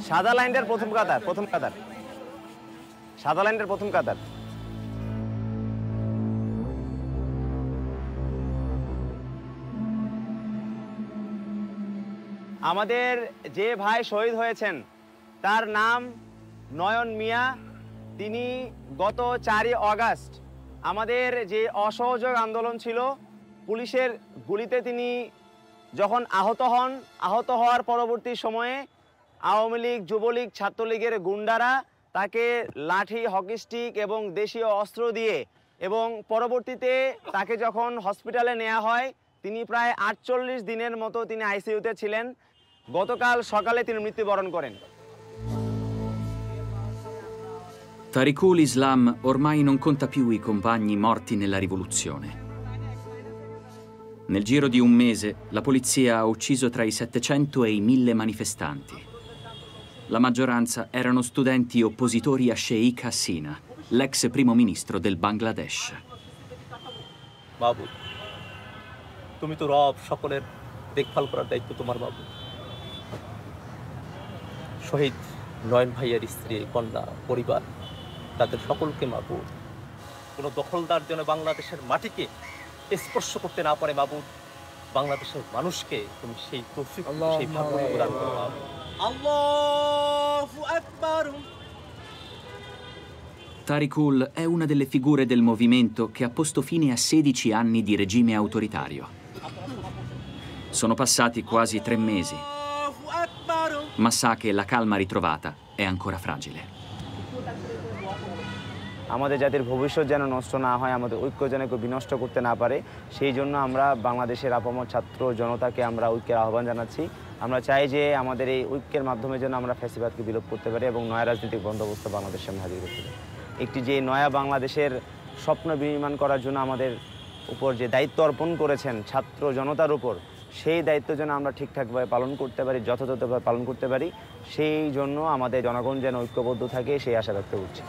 সাদা লাইনটার প্রথম কাতার, প্রথম কাতার, সাদা লাইনটার প্রথম কাতার। আমাদের যে ভাই শহীদ হয়েছেন তার নাম নয়ন মিয়া। তিনি গত 4 আগস্ট আমাদের যে অসহযোগ আন্দোলন ছিল, পুলিশের গুলিতে তিনি যখন আহত হন, আহত হওয়ার পরবর্তী সময়ে আওয়ামী লীগ, যুবলীগ, ছাত্রলীগের গুন্ডারা তাকে লাঠি, হকি স্টিক এবং দেশীয় অস্ত্র দিয়ে, এবং পরবর্তীতে তাকে যখন হসপিটালে নেওয়া হয় তিনি প্রায় 48 দিনের মতো তিনি আইসিইউতে ছিলেন। গতকাল সকালে তিনি মৃত্যুবরণ করেন। Tariqul Islam ormai non conta più i compagni morti nella rivoluzione. Nel giro di un mese la polizia ha ucciso tra i 700 e i 1000 manifestanti. La maggioranza erano studenti oppositori a Sheikh Hasina, l'ex primo ministro del Bangladesh. বাবু, তুমি তো রব, সকলের দেখভাল করার দায়িত্ব তোমার বাবু। শহীদ নয়ন ভাইয়ের স্ত্রী, কন্যা, পরিবার, তাদের সকলকে বাবু কোনো দখলদার যেন বাংলাদেশের মাটিকে স্পর্শ করতে না পারে বাবু। বাংলাদেশের মানুষকে তুমি সেই তৌফিক, সেই ভাগ্য প্রদান করো বাবু। আল্লাহু আকবার। Tariqul è una delle figure del movimento che ha posto fine a 16 anni di regime autoritario. Sono passati quasi 3 mesi, ma sa che la calma ritrovata è ancora fragile. আমাদের জাতির ভবিষ্যৎ যেন নষ্ট না হয়, আমাদের ঐক্য যেন কেউ বিনষ্ট করতে না পারে, সেই জন্য আমরা বাংলাদেশের আপামর ছাত্র জনতাকে আমরা ঐক্যের আহ্বান জানাচ্ছি। আমরা চাই যে আমাদের এই ঐক্যের মাধ্যমে যেন আমরা ফ্যাসিবাদকে বিলোপ করতে পারি এবং নয়া রাজনৈতিক বন্দোবস্ত বাংলাদেশের সামনে হাজির করতে পারি। একটি যে নয়া বাংলাদেশের স্বপ্ন বিনির্মাণ করার জন্য আমাদের উপর যে দায়িত্ব অর্পণ করেছেন ছাত্র জনতার উপর, সেই দায়িত্ব যেন আমরা ঠিকঠাকভাবে পালন করতে পারি, যথাযথভাবে পালন করতে পারি, সেই জন্য আমাদের জনগণ যেন ঐক্যবদ্ধ থাকে সেই আশা ব্যক্ত করছি।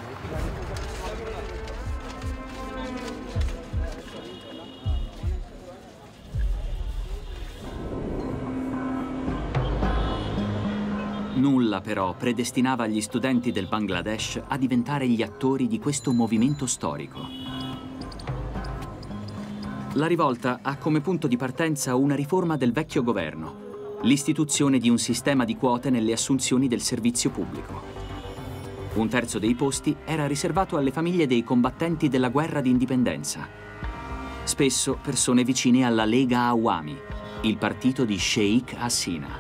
Nulla però predestinava gli studenti del Bangladesh a diventare gli attori di questo movimento storico. La rivolta ha come punto di partenza una riforma del vecchio governo, l'istituzione di un sistema di quote nelle assunzioni del servizio pubblico. 1/3 dei posti era riservato alle famiglie dei combattenti della guerra d'indipendenza, spesso persone vicine alla Lega Awami, il partito di Sheikh Hasina.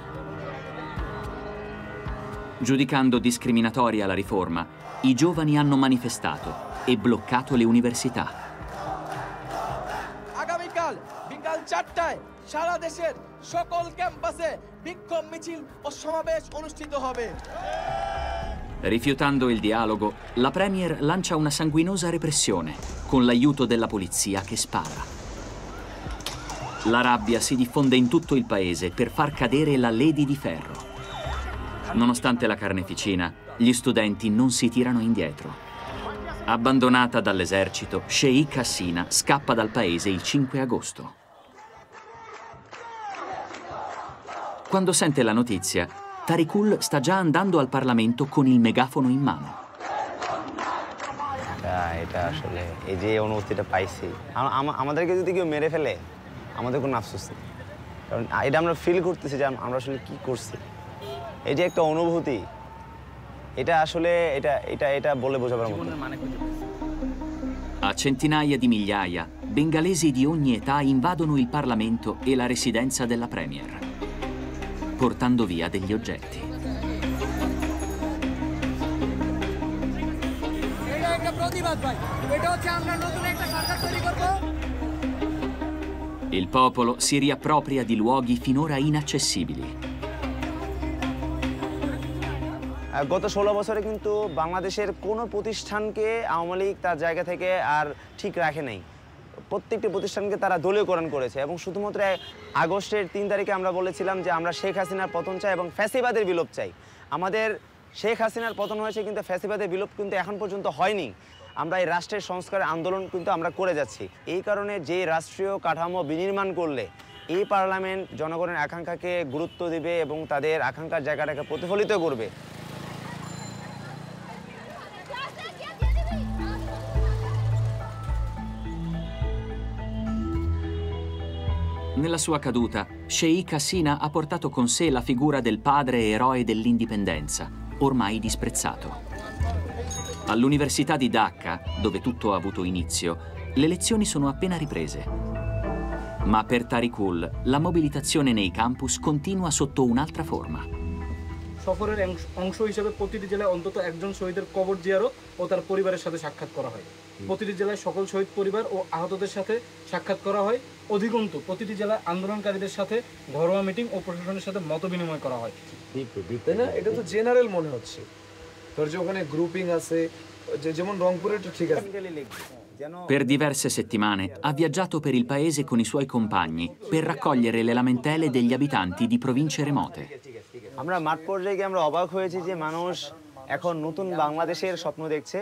Giudicando discriminatoria la riforma, i giovani hanno manifestato e bloccato le università. আগামীকাল বিকাল 4টায় সারা দেশের সকল ক্যাম্পাসে বিক্ষোভ মিছিল ও সমাবেশ অনুষ্ঠিত হবে। Rifiutando il dialogo, la Premier lancia una sanguinosa repressione, con l'aiuto della polizia che spara. La rabbia si diffonde in tutto il paese per far cadere la Lady di Ferro. Nonostante la carneficina, gli studenti non si tirano indietro. Abbandonata dall'esercito, Sheikh Hasina scappa dal paese il 5 agosto. Quando sente la notizia, Tariqul sta già andando al Parlamento con il megafono in mano. এটা আসলে এই যে অনুভূতিটা পাইছি, আমাদেরকে যদি কেউ মেরে ফেলে আমাদের কোনো আফসোস নেই, কারণ এটা আমরা ফিল করতেছি যে আমরা আসলে কি করছি। এই যে একটা অনুভূতি, এটা আসলে এটা বলে বোঝাবার মতো না। A centinaia di migliaia, bengalesi di ogni età invadono il Parlamento e la residenza della Premier, portando via degli oggetti. Il popolo si riappropria di luoghi finora inaccessibili. গত 16 বছরে কিন্তু বাংলাদেশের কোনো প্রতিষ্ঠানকে আওয়ামী লীগ তার জায়গা থেকে আর ঠিক রাখে নাই। প্রত্যেকটি প্রতিষ্ঠানকে তারা দলীয়করণ করেছে এবং শুধুমাত্র আগস্টের 3 তারিখে আমরা বলেছিলাম যে আমরা শেখ হাসিনার পতন চাই এবং ফ্যাসিবাদের বিলোপ চাই। আমাদের শেখ হাসিনার পতন হয়েছে কিন্তু ফ্যাসিবাদের বিলোপ কিন্তু এখন পর্যন্ত হয়নি। আমরা এই রাষ্ট্রের সংস্কারের আন্দোলন কিন্তু আমরা করে যাচ্ছি। এই কারণে যে রাষ্ট্রীয় কাঠামো বিনির্মাণ করলে এই পার্লামেন্ট জনগণের আকাঙ্ক্ষাকে গুরুত্ব দিবে এবং তাদের আকাঙ্ক্ষার জায়গাটাকে প্রতিফলিত করবে, Nella sua caduta, Sheikh Hasina ha portato con sé la figura del padre eroe dell'indipendenza, ormai disprezzato. All'Università di Dhaka, dove tutto ha avuto inizio, le lezioni sono appena riprese. Ma per Tariqul, la mobilitazione nei campus continua sotto un'altra forma. সফরের অংশ হিসেবে প্রতিটি জেলায় অন্তত একজন শহীদের কবর জিয়ারত ও তার পরিবারের সাথে সাক্ষাৎ করা হয়। প্রতিটি জেলায় সকল শহীদ পরিবার ও আহতদের সাথে সাক্ষাৎ করা হয়। অধিকন্তু প্রতিটি জেলায় আন্দোলনকারীদের সাথে ঘরোয়া মিটিং ও প্রশাসনের সাথে মত বিনিময় করা হয়। তাই না? এটা তো জেনারেল মনে হচ্ছে। তোর যে ওখানে গ্রুপিং আছে, যেমন রংপুরে তো ঠিক আছে। Per diverse settimane ha viaggiato per il paese con i suoi compagni per raccogliere le lamentele degli abitanti di province remote. আমরা মাঠ পর্যায়ে গিয়ে আমরা অবাক হয়েছি যে মানুষ এখন নতুন বাংলাদেশের স্বপ্ন দেখছে।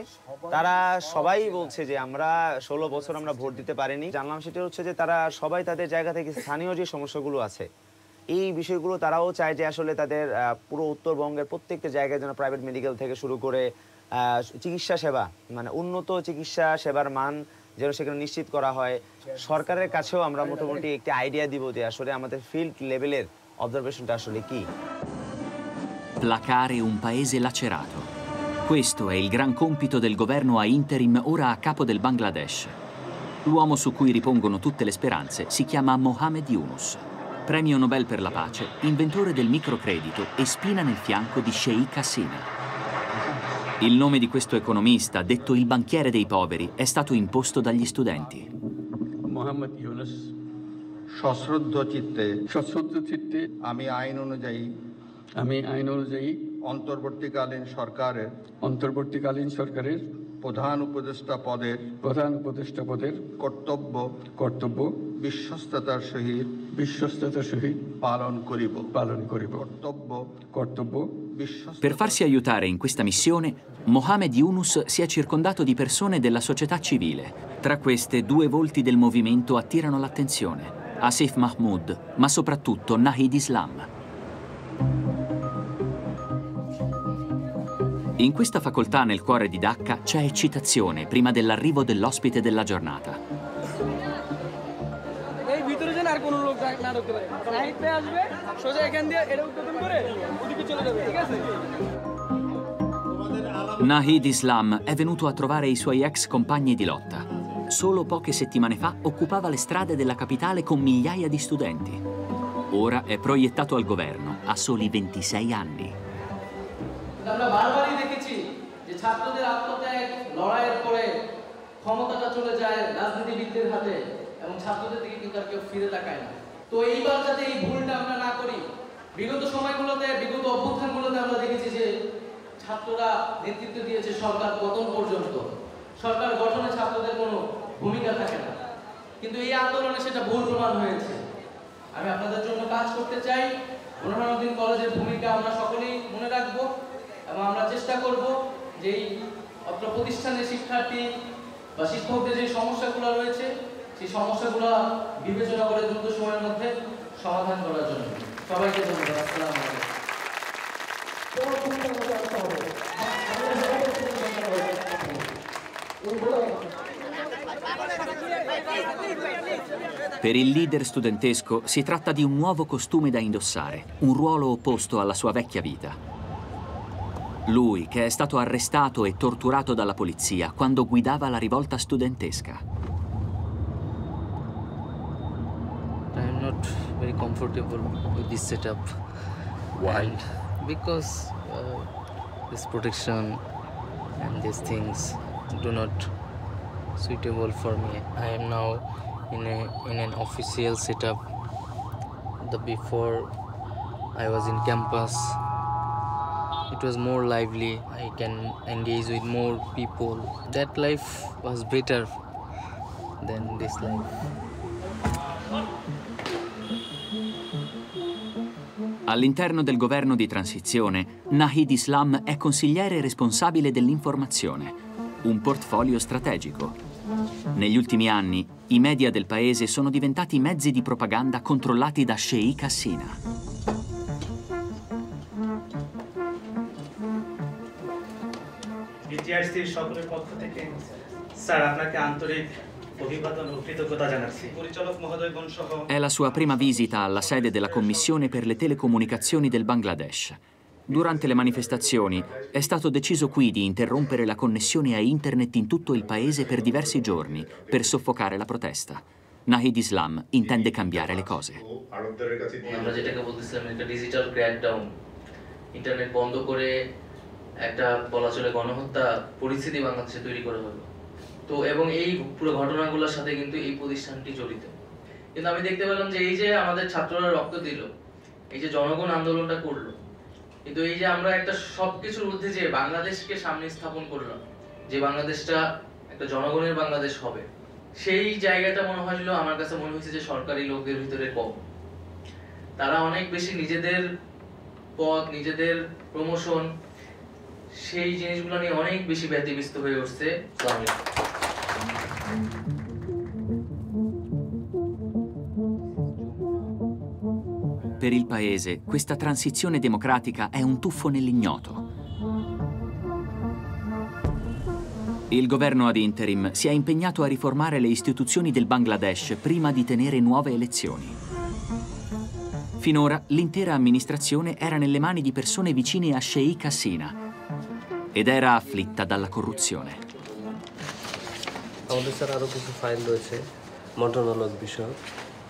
তারা সবাই বলছে যে আমরা 16 বছর আমরা ভোট দিতে পারিনি। জানলাম সেটা হচ্ছে যে তারা সবাই তাদের জায়গা থেকে স্থানীয় যে সমস্যাগুলো আছে এই বিষয়গুলো তারাও চায় যে আসলে তাদের পুরো উত্তরবঙ্গের প্রত্যেকটা জায়গায় যেন প্রাইভেট মেডিকেল থেকে শুরু করে চিকিৎসা সেবা, মানে উন্নত চিকিৎসা সেবার মান যেন সেখানে নিশ্চিত করা হয়। সরকারের কাছেও আমরা মোটামুটি একটি আইডিয়া দিব যে আসলে আমাদের ফিল্ড লেভেলের অবজারভেশনটা আসলে কি। Placare un paese lacerato. Questo è il gran compito del governo a interim ora a capo del Bangladesh. L'uomo su cui ripongono tutte le speranze si chiama Mohamed Yunus. Premio Nobel per la pace, inventore del microcredito e spina nel fianco di Sheikh Hasina. Il nome di questo economista, detto il banchiere dei poveri, è stato imposto dagli studenti. Mohamed Yunus. সশ্রদ্ধ চিত্তে সশ্রদ্ধ চিত্তে আমি আইন অনুযায়ী অন্তর্বর্তীকালীন সরকারের প্রধান উপদেষ্টা পদের কর্তব্য বিশ্বস্ততার সহিত পালন করিব কর্তব্য Per farsi aiutare in questa missione, Mohamed Yunus si è circondato di persone della società civile. Tra queste, 2 volti del movimento attirano l'attenzione: Asif Mahmoud, ma soprattutto Nahid Islam. In questa facoltà nel cuore di Dhaka c'è eccitazione prima dell'arrivo dell'ospite della giornata. Nahid Islam è venuto a trovare i suoi ex compagni di lotta. Solo poche settimane fa occupava le strade della capitale con migliaia di studenti. Ora è proiettato al governo, a soli 26 anni. আমরা বারবারই দেখেছি যে ছাত্রদের আত্মত্যাগ লড়াইয়ের পরে ক্ষমতাটা চলে যায় রাজনীতিবিদদের হাতে এবং ছাত্রদের দিকে কিন্তু আর কেউ ফিরে তাকায় না। তো এইবার যাতে এই ভুলটা আমরা না করি, বিগত সময়গুলোতে বিগত অভ্যুত্থানগুলোতে আমরা দেখেছি যে ছাত্ররা নেতৃত্ব দিয়েছে সরকার পতন পর্যন্ত। সরকার গঠনে ছাত্রদের কোনো ভূমিকা থাকে না, কিন্তু এই আন্দোলনে সেটা ভুল প্রমাণ হয়েছে। আমি আপনাদের জন্য কাজ করতে চাই। বুরহানুদ্দিন কলেজের ভূমিকা আমরা সকলেই মনে রাখবো এবং আমরা চেষ্টা করব যে এই অত্র প্রতিষ্ঠানের শিক্ষার্থী বা শিক্ষকদের যে সমস্যাগুলো রয়েছে সেই সমস্যাগুলো বিবেচনা করে দ্রুত সময়ের মধ্যে সমাধান করার জন্য। সবাইকে ধন্যবাদ। আসসালামু আলাইকুম। Per il leader studentesco si tratta di un nuovo costume da indossare, un ruolo opposto alla sua vecchia vita. Lui, che è stato arrestato e torturato dalla polizia quando guidava la rivolta studentesca. I am not very comfortable with this setup. Why? And because this protection and these things do not suitable for me. I am now in an official setup. Before I was in campus, it was more lively. I can engage with more people. That life was better than this life. All'interno del governo di transizione, Nahid Islam è consigliere responsabile dell'informazione, un portfolio strategico. Negli ultimi anni, i media del paese sono diventati mezzi di propaganda controllati da Sheikh Hasina. বিটিআরসির সকলের পক্ষ থেকে sir আপনাকে আন্তরিক অভিবাদন ও কৃতজ্ঞতা জানাচ্ছি পরিচালক মহোদয়গণ সহ। È la sua prima visita alla sede della Commissione per le telecomunicazioni del Bangladesh. Durante le manifestazioni è stato deciso qui di interrompere la connessione a internet in tutto il paese per diversi giorni per soffocare la protesta. Nahid Islam intende cambiare le cose. আমরা যেটাকে বলতেছিলাম একটা digital crackdown, internet বন্ধ করে একটা বলা চলে গণহত্যা পরিস্থিতি বাংলাদেশে তৈরি করা হলো। তো এবং এই পুরো ঘটনাগুলোর সাথে কিন্তু এই প্রতিষ্ঠানটি জড়িত। কিন্তু আমি দেখতে পেলাম যে এই যে আমাদের ছাত্ররা রক্ত দিল, এই যে জনগণ আন্দোলনটা করলো, কিন্তু এই যে আমরা একটা সবকিছুর ঊর্ধ্বে যে বাংলাদেশকে সামনে স্থাপন করলাম, যে বাংলাদেশটা একটা জনগণের বাংলাদেশ হবে, সেই জায়গাটা মনে হয়েছিল আমার কাছে মনে হয়েছে যে সরকারি লোকদের ভিতরে কম। তারা অনেক বেশি নিজেদের পদ, নিজেদের প্রমোশন, সেই জিনিসগুলো নিয়ে অনেক বেশি ব্যতিব্যস্ত হয়ে উঠছে। Per il paese, questa transizione democratica è un tuffo nell'ignoto. Il governo ad interim si è impegnato a riformare le istituzioni del Bangladesh prima di tenere nuove elezioni. Finora l'intera amministrazione era nelle mani di persone vicine a Sheikh Hasina ed era afflitta dalla corruzione. আমাদের sir আরও কিছু file রয়েছে মন্ত্রণালয় বিষয়ক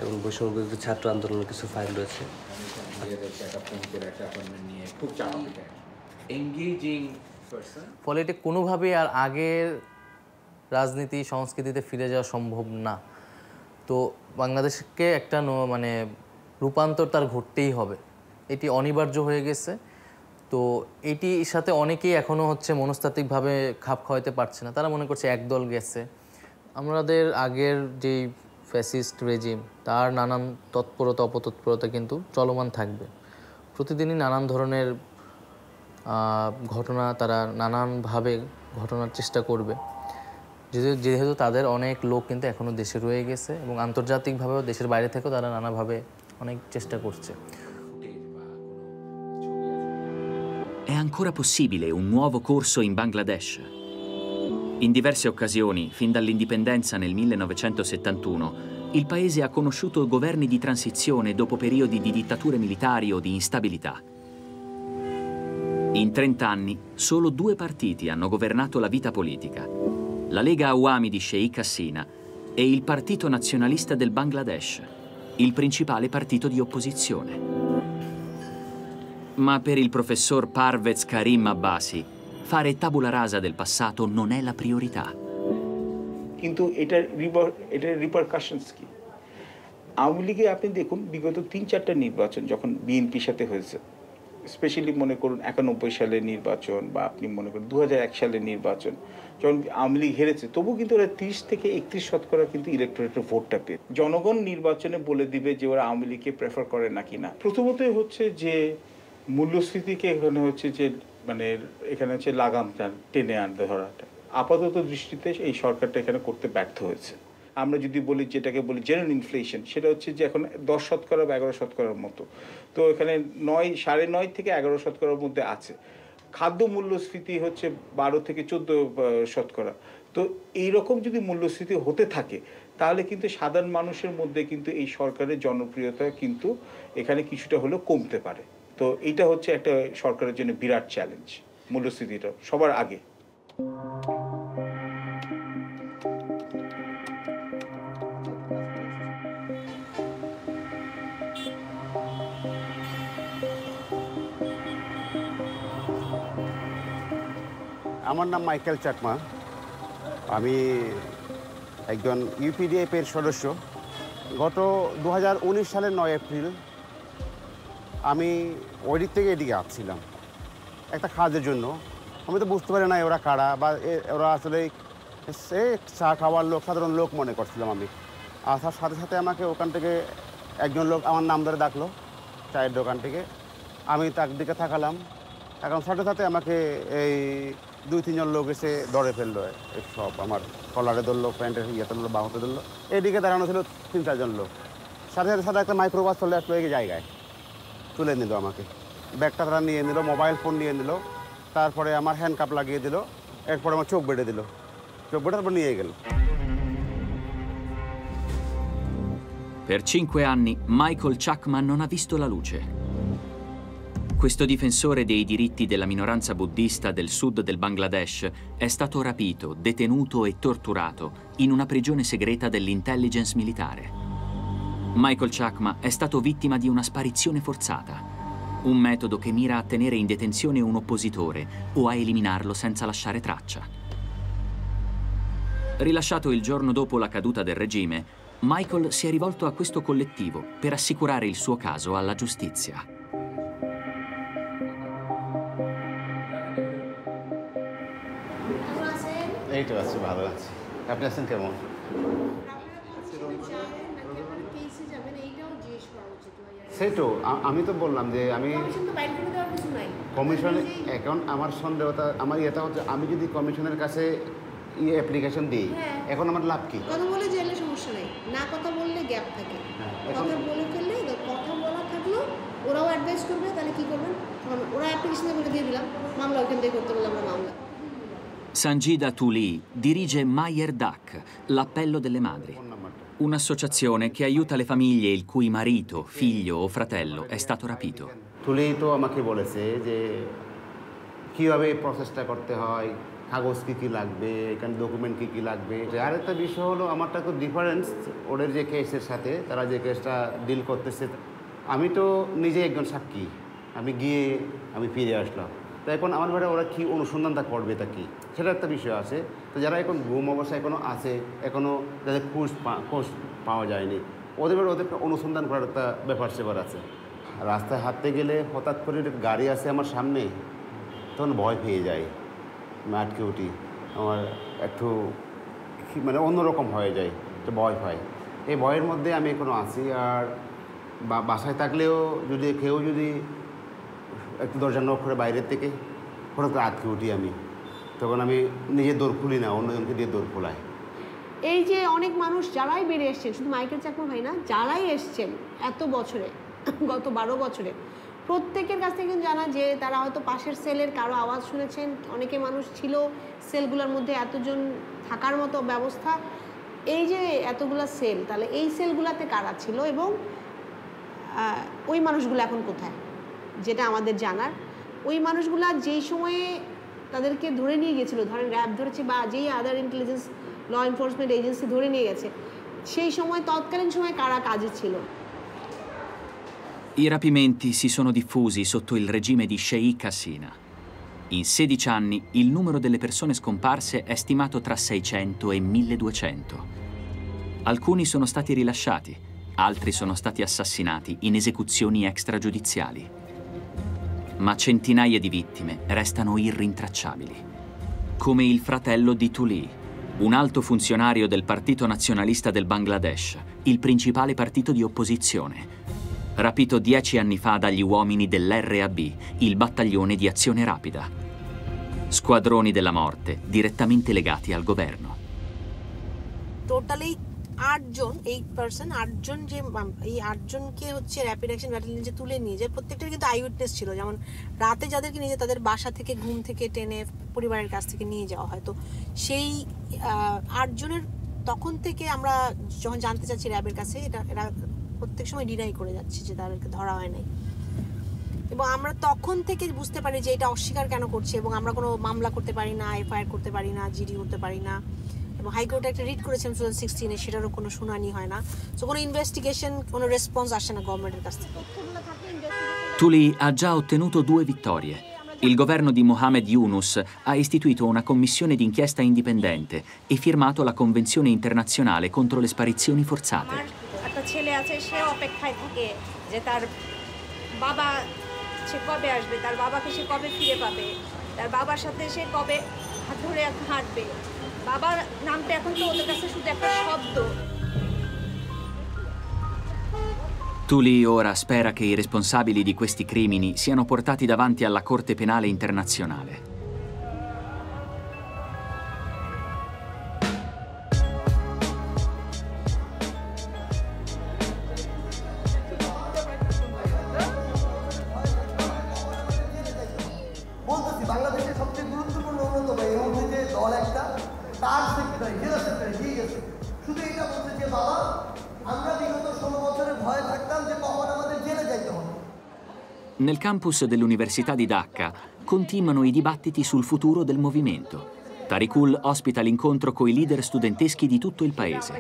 এবং বৈষম্য বিরোধী ছাত্র আন্দোলনের কিছু ফাইল রয়েছে। ফলে এটা কোনোভাবেই আর আগের রাজনীতি সংস্কৃতিতে ফিরে যাওয়া সম্ভব না। তো বাংলাদেশকে একটা মানে রূপান্তর তার ঘটতেই হবে, এটি অনিবার্য হয়ে গেছে। তো এটির সাথে অনেকেই এখনও হচ্ছে মনস্তাত্ত্বিকভাবে খাপ খাওয়াতে পারছে না। তারা মনে করছে একদল গেছে। আমাদের আগের যেই ফ্যাসিস্ট রেজিম, তার নানান তৎপরতা অপতৎপরতা কিন্তু চলমান থাকবে। প্রতিদিনই নানান ধরনের ঘটনা তারা নানানভাবে ঘটনার চেষ্টা করবে, যেহেতু তাদের অনেক লোক কিন্তু এখনও দেশে রয়ে গেছে এবং আন্তর্জাতিকভাবেও দেশের বাইরে থেকেও তারা নানাভাবে অনেক চেষ্টা করছে। È ancora possibile un nuovo corso in Bangladesh? In diverse occasioni, fin dall'indipendenza nel 1971, il paese ha conosciuto governi di transizione dopo periodi di dittature militari o di instabilità. In 30 anni, solo 2 partiti hanno governato la vita politica: la Lega Awami di Sheikh Hasina e il Partito Nazionalista del Bangladesh, il principale partito di opposizione. Ma per il professor Parvez Karim Abbasi, fare tabula rasa del passato non è la priorità. কিন্তু এটার রিপারকাশনস কি? আওয়ামী লীগে আপনি দেখুন বিগত 3-4টা নির্বাচন যখন বিএনপির সাথে হয়েছে, স্পেশালি মনে করুন 91 সালের নির্বাচন বা আপনি মনে করুন 2001 সালের নির্বাচন, যখন আওয়ামী লীগ হেরেছে, তবু কিন্তু ওরা 30 থেকে 31% কিন্তু ইলেকটোরেটের ভোটটা পেয়ে। জনগণ নির্বাচনে বলে দিবে যে ওরা আওয়ামী লীগকে প্রেফার করে নাকি না। প্রথমতই হচ্ছে যে মূল্যস্ফীতিকে এখানে হচ্ছে যে মানে এখানে হচ্ছে লাগামটা টেনে আনতে ধরাটা আপাতত দৃষ্টিতে এই সরকারটা এখানে করতে ব্যর্থ হয়েছে। আমরা যদি বলি যেটাকে বলি জেনারেল ইনফ্লেশন, সেটা হচ্ছে যে এখন 10% বা 11% মতো, তো এখানে 9.5 থেকে 11% মধ্যে আছে। খাদ্য মূল্যস্ফীতি হচ্ছে 12 থেকে 14%। তো এইরকম যদি মূল্যস্ফীতি হতে থাকে তাহলে কিন্তু সাধারণ মানুষের মধ্যে কিন্তু এই সরকারের জনপ্রিয়তা কিন্তু এখানে কিছুটা হলেও কমতে পারে। তো এইটা হচ্ছে একটা সরকারের জন্য বিরাট চ্যালেঞ্জ, মূল্যস্ফীতিটা সবার আগে। আমার নাম মাইকেল চাকমা, আমি একজন ইউপিডিএফের সদস্য। গত 2019 সালের 9 এপ্রিল আমি ওই দিক থেকে এদিকে আসছিলাম একটা কাজের জন্য। আমি তো বুঝতে পারি না ওরা কারা বা ওরা আসলে সে চা খাওয়ার লোক, সাধারণ লোক মনে করছিলাম আমি। আসার সাথে সাথে আমাকে ওখান থেকে একজন লোক আমার নাম ধরে ডাকলো চায়ের দোকান থেকে। আমি তার দিকে তাকালাম, এখন সাথে সাথে আমাকে এই 2-3 জন লোক এসে ধরে ফেললো। সব আমার কলারে ধরলো, প্যান্টের ইয়েতে ধরলো, বাহুতে ধরলো। এইদিকে দাঁড়ানো ছিল 3-4 জন লোক। সাথে সাথে সাথে একটা মাইক্রোবাস চলে আসলো এই জায়গায়, তুলে নিল আমাকে। ব্যাগটা তারা নিয়ে নিল, মোবাইল ফোন নিয়ে নিল, তারপরে আমার হ্যান্ডকাপ লাগিয়ে দিল, এরপরে আমার চোখ বেঁধে দিল, চোখ বেঁধে তারপর নিয়ে গেল। Per 5 anni Michael Chakma non ha visto la luce. Questo difensore dei diritti della minoranza buddista del sud del Bangladesh è stato rapito, detenuto e torturato in una prigione segreta dell'intelligence militare. Michael Chakma è stato vittima di una sparizione forzata, un metodo che mira a tenere in detenzione un oppositore o a eliminarlo senza lasciare traccia. Rilasciato il giorno dopo la caduta del regime, Michael si è rivolto a questo collettivo per assicurare il suo caso alla giustizia. এই তো আছি, ভালো আছি। আপনি আছেন কেমন? সেই তো আমি তো বললাম যে আমি কমিশন এখন আমার সন্দেহতা আমার ইয়েটা হচ্ছে আমি যদি কমিশনের কাছে অ্যাপ্লিকেশন দিই এখন আমার লাভ কি? কথা বলে জেলে সমস্যা নেই, না কথা বললে গ্যাপ থাকে। কথা বলে ফেললে কথা বলা থাকলো ওরাও অ্যাডভাইস করবে, তাহলে কি করবেন? ওরা অ্যাপ্লিকেশন করে দিয়ে দিলাম, মামলা ওখান থেকে করতে বললাম আমরা মামলা। Sanjida Tuli dirige Mayer Dak, l'appello delle madri, un'associazione che aiuta le famiglie il cui marito, figlio o fratello è stato rapito. তুলি তো আমাকে বলেছে যে কীভাবে প্রসেসটা করতে হয়, কাগজ কী কী লাগবে, এখানে ডকুমেন্ট কী কী লাগবে। আর একটা বিষয় হলো আমারটা তো ডিফারেন্স ওদের যে কেসের সাথে, তারা যে কেসটা ডিল করতেছে। আমি তো নিজে একজন সাক্ষী, আমি গিয়ে আমি ফিরে আসলাম। তো এখন আমার ব্যাপারে ওরা কী অনুসন্ধানটা করবে তা কী, সেটা একটা বিষয় আছে। তো যারা এখন গুম অবস্থায় এখনও আছে, এখনও যাদের খোঁজ পাওয়া যায়নি, ওদের অনুসন্ধান করার একটা ব্যাপার সেবার আছে। রাস্তায় হাঁটতে গেলে হঠাৎ করে গাড়ি আসে আমার সামনে, তখন ভয় পেয়ে যায়, আমি আটকে উঠি, আমার একটু মানে অন্যরকম হয়ে যায়, একটু ভয় পাই। এই ভয়ের মধ্যে আমি এখনও আছি। আর বাসায় থাকলেও যদি কেউ যদি একটু দরজা নক করে বাইরের থেকে হঠাৎ করে আটকে উঠি আমি, তখন আমি নিজে দৌড় খুলি না, অন্যজনকে দিয়ে দৌড় খোলাই। এই যে অনেক মানুষ যারাই বেরিয়ে এসছেন, শুধু মাইকেল চাকমা ভাই না, যারাই এসছেন এত বছরে, গত 12 বছরে, প্রত্যেকের কাছ থেকে জানা যে তারা হয়তো পাশের সেলের কারো আওয়াজ শুনেছেন। অনেকে মানুষ ছিল সেলগুলোর মধ্যে এতজন থাকার মতো ব্যবস্থা। এই যে এতগুলা সেল, তাহলে এই সেলগুলাতে কারা ছিল এবং ওই মানুষগুলো এখন কোথায়, যেটা আমাদের জানার। ওই মানুষগুলা যেই সময়ে তাদেরকে ধরে নিয়ে গেছিল, ধরেন র্যাব ধরেছে বা যেই আদার ইন্টেলিজেন্স ল এনফোর্সমেন্ট এজেন্সি ধরে নিয়ে গেছে, সেই সময় তৎকালীন সময় কারা কাজে ছিল। I rapimenti si sono diffusi sotto il regime di Sheikh Hasina. In 16 anni il numero delle persone scomparse è stimato tra 600 e 1200. Alcuni sono stati rilasciati, altri sono stati assassinati in esecuzioni extragiudiziali. Ma centinaia di vittime restano irrintracciabili. Come il fratello di Tuli, un alto funzionario del Partito Nazionalista del Bangladesh, il principale partito di opposizione, rapito 10 anni fa dagli uomini dell'RAB, il battaglione di azione rapida. Squadroni della morte direttamente legati al governo. Totally 8 জন, 8 জন, যে এই 8 জনকে হচ্ছে rapid action battalion যে তুলে নিয়ে যায়, প্রত্যেকটার কিন্তু আই উইটনেস ছিল। যেমন রাতে যাদেরকে নিয়ে যায় তাদের বাসা থেকে ঘুম থেকে টেনে পরিবারের কাছ থেকে নিয়ে যাওয়া হয়। তো সেই 8 জনের তখন থেকে আমরা যখন জানতে চাচ্ছি র্যাবের কাছে, এরা প্রত্যেক সময় ডিনাই করে যাচ্ছে যে তাদেরকে ধরা হয় নাই। এবং আমরা তখন থেকে বুঝতে পারি যে এটা অস্বীকার কেন করছে, এবং আমরা কোনো মামলা করতে পারি না, এফআইআর করতে পারি না, জিডি করতে পারি না। এবং হাইকোর্টে একটা রিট করেছেন 2016-এ, সেটারও কোনো শুনানি হয় না। তো কোনো ইনভেস্টিগেশন, কোনো রেসপন্স আসে না গভর্নমেন্টের কাছ থেকে। Tuli ha già ottenuto 2 vittorie. Il governo di Mohamed Yunus ha istituito una commissione d'inchiesta indipendente e firmato la Convenzione internazionale contro le sparizioni forzate. একটা ছেলে আছে, সে অপেক্ষায় থাকে যে তার বাবা সে কবে আসবে, তার বাবাকে সে কবে ফিরে পাবে, তার বাবার সাথে সে কবে হাত ধরে হাঁটবে। বাবার নামটা এখন তো ওদের কাছে শুধু একটা শব্দ। Tuli ora spera che i responsabili di questi crimini siano portati davanti alla Corte Penale Internazionale. বলতেছি বাংলাদেশের সবচেয়ে গুরুত্বপূর্ণ অন্যতম এর মধ্যে যে দল একটা, তার সেক্রেটারি, জেলা সেক্রেটারি দিয়ে গেছে, শুধু এটা বলছে যে বাবা আমরা বিগত 16 Nel campus dell'Università di Dhaka continuano i dibattiti sul futuro del movimento. Tarikul ospita l'incontro coi leader studenteschi di tutto il paese.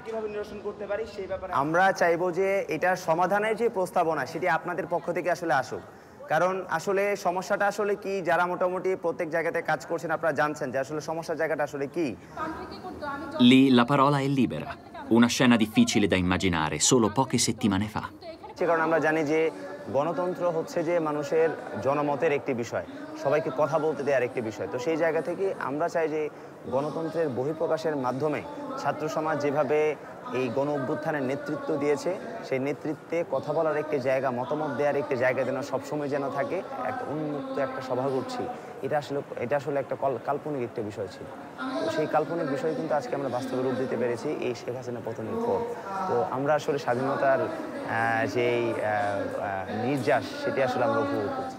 আমরা চাইবো যে এটার সমাধানের যে প্রস্তাবনা সেটি আপনাদের পক্ষ থেকে আসলে আসুক, কারণ আসলে সমস্যাটা আসলে কি, যারা মোটামুটি প্রত্যেক জায়গাতে কাজ করছেন আপনারা জানছেন যে আসলে সমস্যার জায়গাটা আসলে কি। Lì la parola è libera, una scena difficile da immaginare solo poche settimane fa. কারণ আমরা জানি যে গণতন্ত্র হচ্ছে যে মানুষের জনমতের একটি বিষয়, সবাইকে কথা বলতে দেওয়ার একটি বিষয়। তো সেই জায়গা থেকে আমরা চাই যে গণতন্ত্রের বহিঃপ্রকাশের মাধ্যমে ছাত্র সমাজ যেভাবে এই গণ অভ্যুত্থানের নেতৃত্ব দিয়েছে, সেই নেতৃত্বে কথা বলার একটি জায়গা, মতামত দেওয়ার একটি জায়গা যেন সবসময় যেন থাকে, একটা উন্মুক্ত একটা সভা করছি, এটা আসলে একটা কাল্পনিক একটা বিষয় ছিল। তো সেই কাল্পনিক বিষয় কিন্তু আজকে আমরা বাস্তবে রূপ দিতে পেরেছি এই শেখ হাসিনা পতনের পর। তো আমরা আসলে স্বাধীনতার যেই নির্যাস সেটি আসলে আমরা উপভোগ করছি।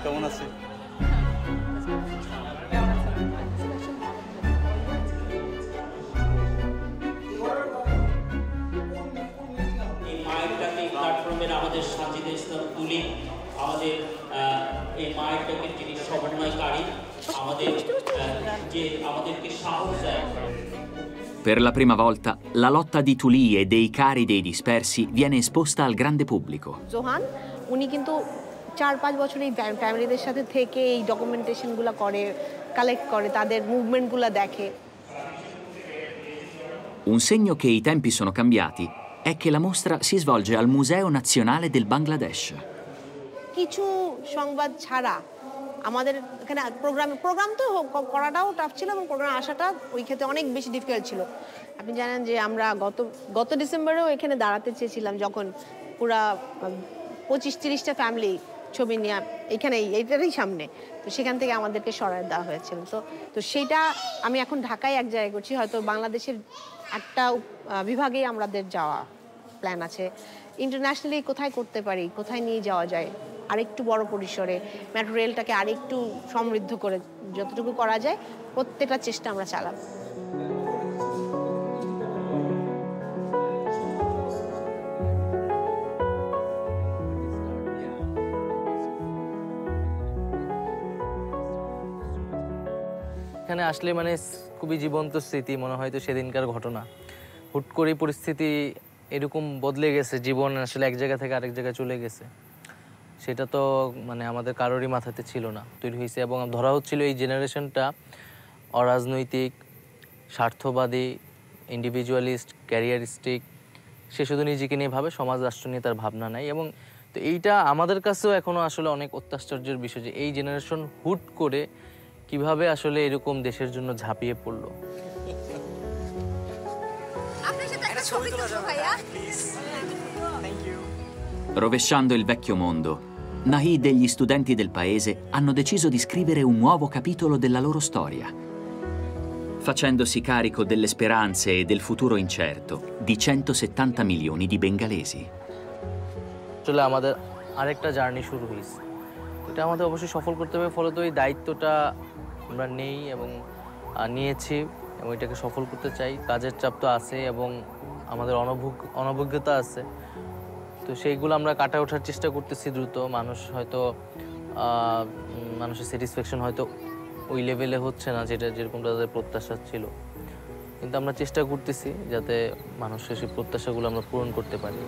কেমন আছে? আমাদের সাজিদে ইসলাম তুলি, আমাদের এই মায়েরটাকে যিনি সমন্বয়কারী, আমাদেরকে সাহস দেয়। Per la prima volta, la lotta di Tuli e dei cari dei dispersi viene esposta al grande pubblico. Johan উনি কিন্তু 4-5 বছর এই ফ্যামিলিদের সাথে থেকে এই ডকুমেন্টেশনগুলো করে, কালেক্ট করে, তাদের মুভমেন্টগুলো দেখে। Un segno che i tempi sono cambiati è che la mostra si svolge al Museo Nazionale del Bangladesh. কিছু সংবাদ ছাড়া আমাদের এখানে প্রোগ্রাম তো করাটাও টাফ ছিল এবং প্রোগ্রাম আসাটা ওই ক্ষেত্রে অনেক বেশি ডিফিকাল্ট ছিল। আপনি জানেন যে আমরা গত ডিসেম্বরেও এখানে দাঁড়াতে চেয়েছিলাম, যখন পুরা 25-30টা ফ্যামিলি ছবি নিয়ে এখানে এইটারই সামনে, তো সেখান থেকে আমাদেরকে সরায় দেওয়া হয়েছিল। তো সেইটা আমি এখন ঢাকায় এক জায়গায় করছি, হয়তো বাংলাদেশের একটা বিভাগেই আমাদের যাওয়া প্ল্যান আছে। ইন্টারন্যাশনালি কোথায় করতে পারি, কোথায় নিয়ে যাওয়া যায়, আরেকটু বড় পরিসরে মেট্রো রেলটাকে আরেকটু সমৃদ্ধ করে যতটুকু করা যায় প্রত্যেকটা চেষ্টা আমরা চালাব। এখানে আসলে মানে খুবই জীবন্ত স্মৃতি মনে হয়, তো সেদিনকার ঘটনা। হুট করে পরিস্থিতি এরকম বদলে গেছে, জীবন আসলে এক জায়গা থেকে আরেক জায়গায় চলে গেছে, সেটা তো মানে আমাদের কারোরই মাথাতে ছিল না, তৈরি হয়েছে। এবং ধরা হচ্ছিল এই জেনারেশনটা অরাজনৈতিক, স্বার্থবাদী, ইন্ডিভিজুয়ালিস্ট, ক্যারিয়ারিস্টিক, সে শুধু নিজেকে নিয়ে ভাবে, সমাজ রাষ্ট্র নিয়ে তার ভাবনা নাই। এবং তো এইটা আমাদের কাছেও এখনও আসলে অনেক অত্যাশ্চর্যের বিষয় যে এই জেনারেশন হুট করে কিভাবে আসলে এরকম দেশের জন্য ঝাঁপিয়ে পড়লো। Rovesciando il vecchio mondo, Nahid e gli studenti del paese hanno deciso di scrivere un nuovo capitolo della loro storia, facendosi carico delle speranze e del futuro incerto di 170 milioni di bengalesi. আসলে আমাদের আরেকটা journey শুরু হয়েছে, এটা আমাদের অবশ্যই সফল করতে হবে। ফলে তো এই দায়িত্বটা আমরা নেই এবং নিয়েছি এবং এটাকে সফল করতে চাই। কাজের চাপ তো আছে এবং আমাদের অনভিজ্ঞতা আছে, তো সেইগুলো আমরা কাটা ওঠার চেষ্টা করতেছি দ্রুত। মানুষের স্যাটিসফ্যাকশন হয়তো ওই লেভেলে হচ্ছে না যেরকম তাদের প্রত্যাশা ছিল, কিন্তু আমরা চেষ্টা করতেছি যাতে মানুষের সেই প্রত্যাশাগুলো আমরা পূরণ করতে পারি।